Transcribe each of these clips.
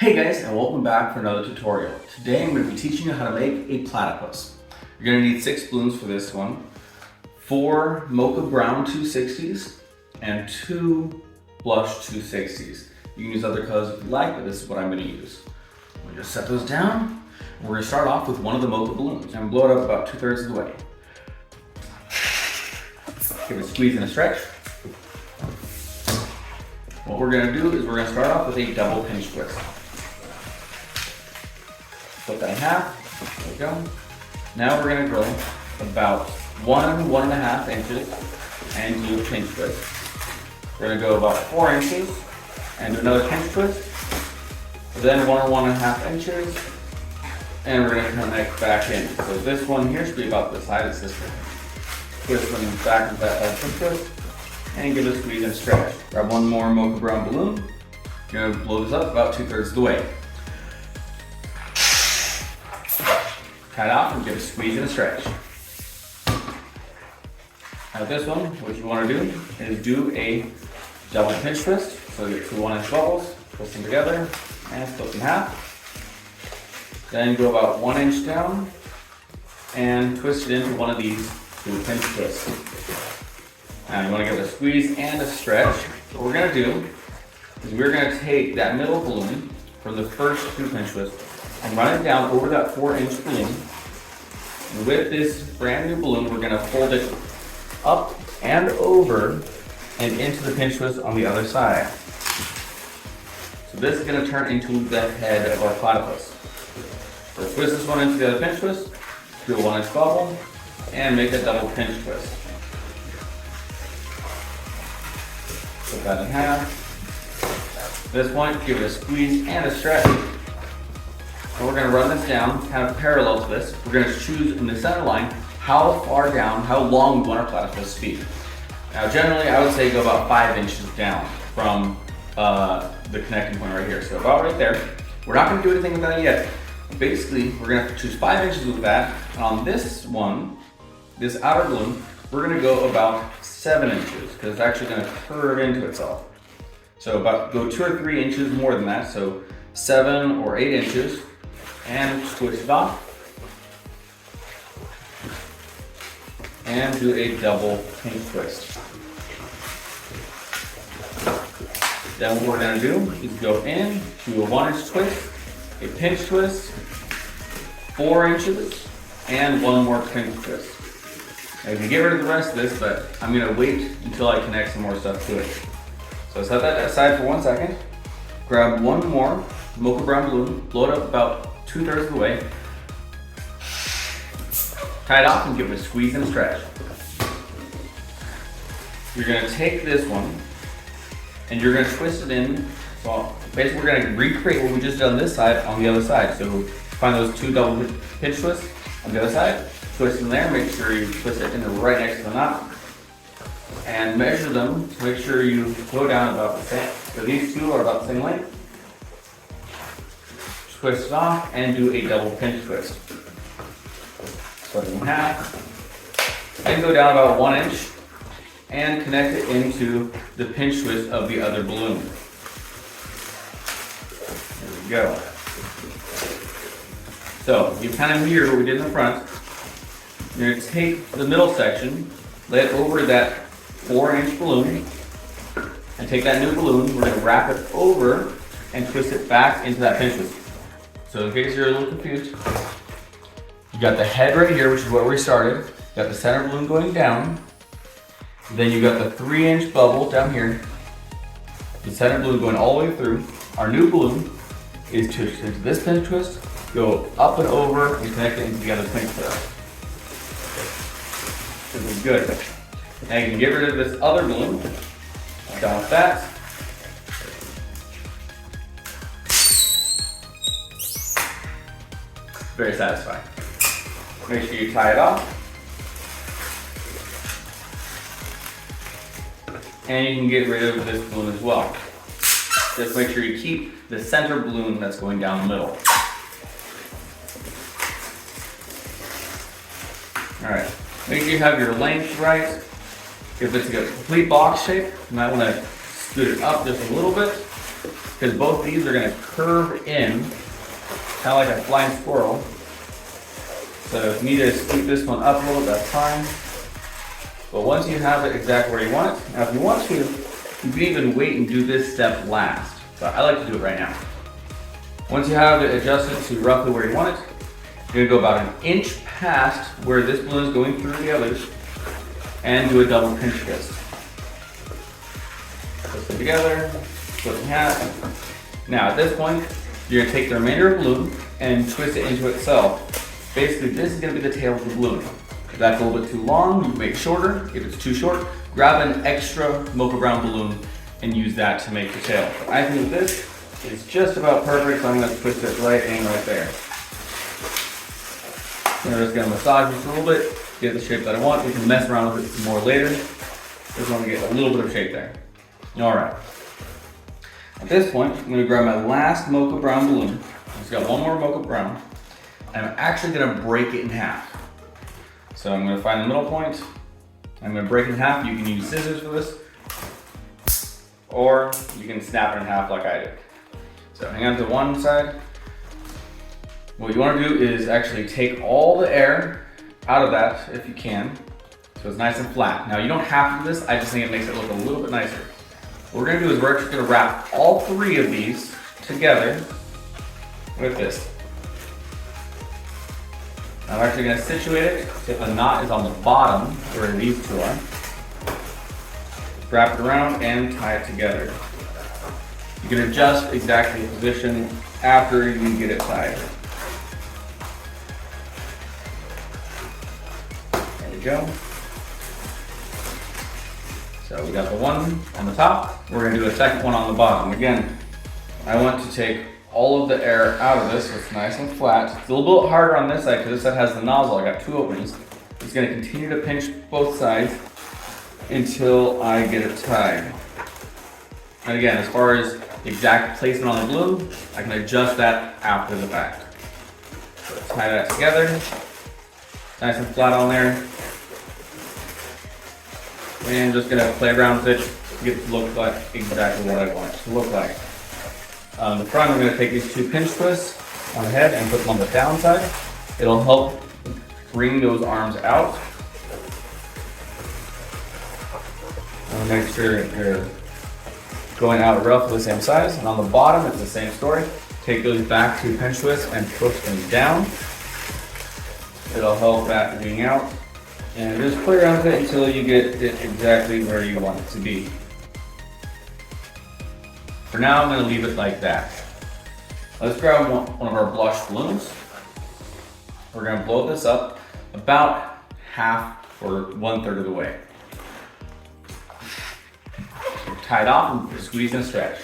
Hey guys, and welcome back for another tutorial. Today I'm going to be teaching you how to make a platypus. You're going to need 6 balloons for this one, 4 mocha brown 260s, and 2 blush 260s. You can use other colors if you like, but this is what I'm going to use. We'll just set those down. We're going to start off with one of the mocha balloons and blow it up about 2/3 of the way. Give it a squeeze and a stretch. What we're going to do is we're going to start off with a double pinch twist. Split that in half. There we go. Now we're going to go about 1.5 inches and do a pinch twist. We're going to go about 4 inches and do another pinch twist. Then 1.5 inches, and we're going to connect back in. So this one here should be about the size of this one. Twist them back into that pinch twist, and give it a squeeze and stretch. Grab one more mocha brown balloon. You're going to blow this up about 2/3 of the way. Tie it off and give it a squeeze and a stretch. Now this one, what you want to do is do a double pinch twist. So you get 2 1-inch bubbles, twist them together, and split them in half. Then go about 1 inch down and twist it into one of these 2 pinch twists. Now you want to give it a squeeze and a stretch. What we're going to do is we're going to take that middle balloon from the first 2 pinch twists and run it down over that 4-inch balloon. And with this brand new balloon, we're going to fold it up and over and into the pinch twist on the other side. So this is going to turn into the head of our platypus. So twist this one into the other pinch twist, do a 1-inch bubble, and make a double pinch twist. Put that in half. At this point, give it a squeeze and a stretch. And we're going to run this down kind of parallel to this. We're going to choose in the center line how far down, how long we want our platypus to be. Now generally I would say go about 5 inches down from the connecting point right here. So about right there. We're not going to do anything with that yet. Basically, we're going to choose 5 inches with that. And on this one, this outer balloon, we're going to go about 7 inches because it's actually going to curve into itself. So about go 2 or 3 inches more than that. So 7 or 8 inches. And twist it off. And do a double pinch twist. Then what we're going to do is go in, do a 1-inch twist, a pinch twist, 4 inches, and 1 more pinch twist. Now you can get rid of the rest of this, but I'm going to wait until I connect some more stuff to it. So set that aside for 1 second. Grab one more mocha brown balloon, blow it up about 2/3 of the way. Tie it off and give it a squeeze and a stretch. You're going to take this one and you're going to twist it in. So basically we're going to recreate what we just did on this side on the other side. So find those 2 double pinch twists on the other side, twist in there, make sure you twist it in right next to the knot, and measure them to make sure you go down about the same. So these 2 are about the same length. Twist it off and do a double pinch twist. Split it in half. Then go down about 1 inch and connect it into the pinch twist of the other balloon. There we go. So you kind of mirror what we did in the front. You're going to take the middle section, lay it over that 4-inch balloon, and take that new balloon. We're going to wrap it over and twist it back into that pinch twist. So in case you're a little confused, you got the head right here, which is where we started. You got the center balloon going down. Then you got the 3-inch bubble down here. The center balloon going all the way through. Our new balloon is twisted into this pinch twist, go up and over, and connect it into the other pinch twist. This is good. Now you can get rid of this other balloon. Done with that. Very satisfying. Make sure you tie it off. And you can get rid of this balloon as well. Just make sure you keep the center balloon that's going down the middle. Alright, make sure you have your length right. If it's a complete box shape, you might want to scoot it up just a little bit. because both these are going to curve in, kind of like a flying squirrel. So if you need to scoot this one up a little, that's fine. But once you have it exactly where you want it, now if you want to, you can even wait and do this step last. But I like to do it right now. Once you have it adjusted to roughly where you want it, you're gonna go about 1 inch past where this balloon is going through the others and do a double pinch twist. Twist them together, split in half. Now at this point, you're gonna take the remainder of the balloon and twist it into itself. Basically, this is gonna be the tail of the balloon. If that's a little bit too long, you can make it shorter. If it's too short, grab an extra mocha brown balloon and use that to make the tail. But I think this is just about perfect, so I'm gonna twist it right in right there. And I'm just gonna massage this a little bit, get the shape that I want. We can mess around with it some more later. Just want to get a little bit of shape there. All right. At this point, I'm gonna grab my last mocha brown balloon. I've just got one more mocha brown. And I'm actually gonna break it in half. So I'm gonna find the middle point. I'm gonna break it in half. You can use scissors for this, or you can snap it in half like I did. So hang on to one side. What you want to do is actually take all the air out of that if you can, so it's nice and flat. Now you don't have to do this, I just think it makes it look a little bit nicer. What we're going to do is we're actually going to wrap all 3 of these together with this. I'm actually going to situate it so the knot is on the bottom where these 2 are. Wrap it around and tie it together. You can adjust exactly the position after you get it tied. There we go. So we got the one on the top. We're gonna do a second one on the bottom. Again, I want to take all of the air out of this so it's nice and flat. It's a little bit harder on this side because this side has the nozzle. I got 2 openings. It's gonna continue to pinch both sides until I get it tied. And again, as far as the exact placement on the balloon, I can adjust that after the fact. So tie that together, nice and flat on there. And just gonna play around with it to get it to look like exactly what I want it to look like. On the front, I'm gonna take these 2 pinch twists on the head and put them on the down side. It'll help bring those arms out. And make sure you're going out roughly the same size. And on the bottom, it's the same story. Take those back 2 pinch twists and push them down. It'll help that being out. And just play around with it until you get it exactly where you want it to be. For now, I'm going to leave it like that. Let's grab one of our blush balloons. We're going to blow this up about half or 1/3 of the way. Tie it off and squeeze and stretch.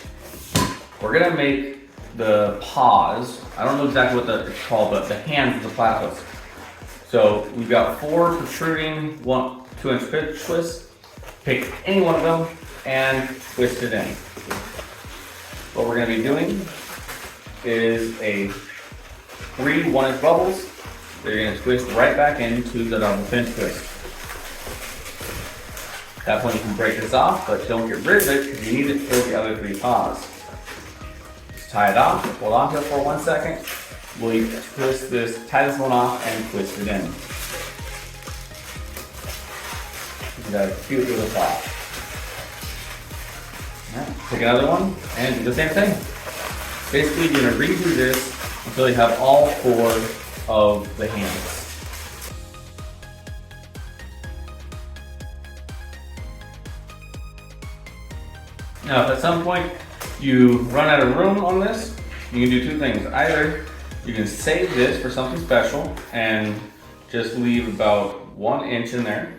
We're going to make the paws, I don't know exactly what it's called, but the hands of the platypus. So we've got 4 protruding 2-inch pinch twists. Pick any one of them and twist it in. What we're going to be doing is a 3 1-inch bubbles. They're going to twist right back into the double pinch twist. At that point you can break this off, but don't get rid of it because you need to fill the other 3 paws. Just tie it off, hold on to it for 1 second. We'll twist this, tie this one off and twist it in. You got a cute little paw. Alright, take another one and do the same thing. Basically, you're going to redo this until you have all 4 of the hands. Now, if at some point you run out of room on this, you can do 2 things. Either you can save this for something special and just leave about 1 inch in there,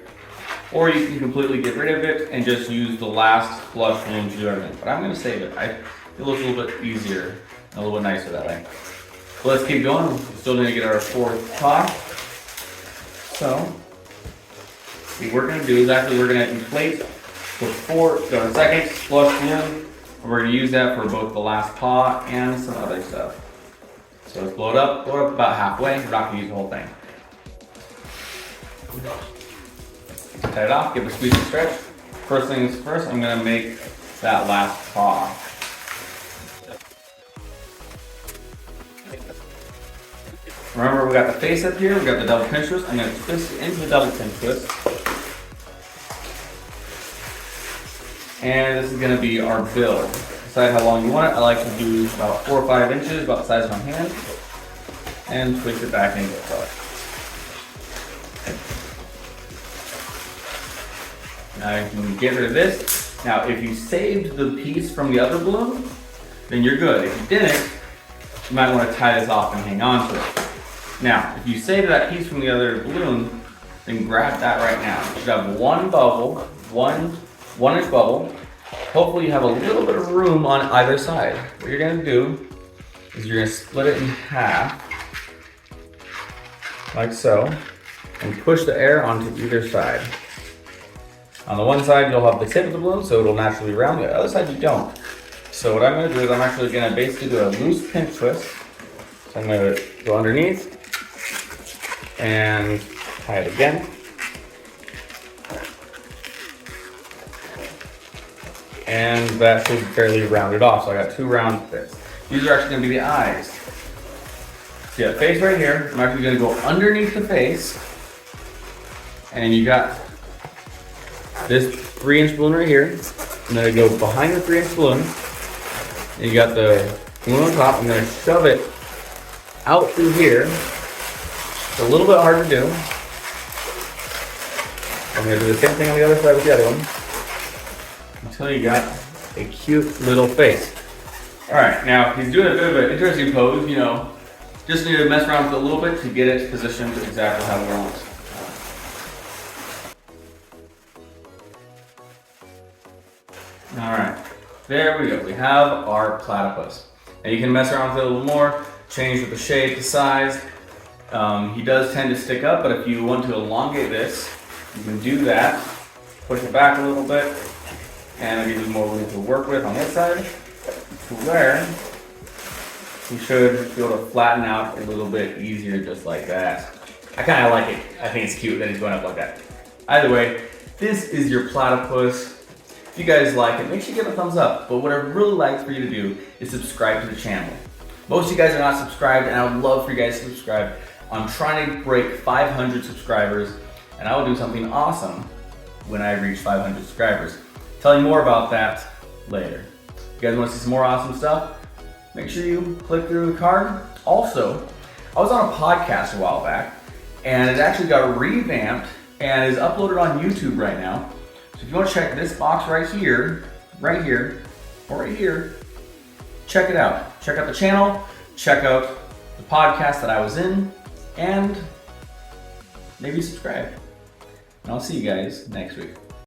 or you can completely get rid of it and just use the last blush balloon to do everything. But I'm going to save it. It looks a little bit easier and a little bit nicer that way. So let's keep going. We're still going to get our 4th paw. So, what we're going to do is actually we're going to inflate the second blush balloon. We're going to use that for both the last paw and some other stuff. So let's blow it up about halfway. We're not going to use the whole thing. Tie it off, give it a squeeze and stretch. First things first, I'm going to make that last paw. So Remember, we got the face up here, we got the double pinch twist. I'm gonna twist it into the double pinch twist. And this is gonna be our build. Decide how long you want it. I like to do about 4 or 5 inches, about the size of my hand. And twist it back and go color. Now you can get rid of this. Now if you saved the piece from the other balloon, then you're good. If you didn't, you might want to tie this off and hang on to it. Now, if you saved that piece from the other balloon, then grab that right now. You should have one bubble, one inch bubble. Hopefully you have a little bit of room on either side. What you're gonna do is you're gonna split it in half, like so, and push the air onto either side. On the one side, you'll have the tip of the balloon, so it'll naturally round. The other side, you don't. So what I'm gonna do is I'm actually gonna basically do a loose pinch twist. So I'm gonna go underneath and tie it again. And that should fairly round it off. So I got 2 round bits. These are actually gonna be the eyes. So you got the face right here. I'm actually gonna go underneath the face. And you got this 3-inch balloon right here. I'm gonna go behind the 3-inch balloon. And you got the balloon on top. I'm gonna shove it out through here. It's a little bit hard to do. I'm gonna do the same thing on the other side with the other one. Until you got a cute little face. All right, now he's doing a bit of an interesting pose, you know. Just need to mess around with it a little bit to get it positioned exactly how we want. All right, there we go. We have our platypus. Now you can mess around with it a little more, change with the shape, the size. He does tend to stick up, but if you want to elongate this, you can do that. Push it back a little bit, and it'll give you more room to work with on this side, to where you should be able to flatten out a little bit easier, just like that. I kind of like it. I think it's cute that he's going up like that. Either way, this is your platypus. If you guys like it, make sure you give it a thumbs up. But what I'd really like for you to do is subscribe to the channel. Most of you guys are not subscribed, and I would love for you guys to subscribe. I'm trying to break 500 subscribers, and I will do something awesome when I reach 500 subscribers. Tell you more about that later. If you guys want to see some more awesome stuff, make sure you click through the card. Also, I was on a podcast a while back, and it actually got revamped and is uploaded on YouTube right now. So if you want to check this box right here, or right here, check it out. Check out the channel, check out the podcast that I was in, and maybe subscribe. And I'll see you guys next week.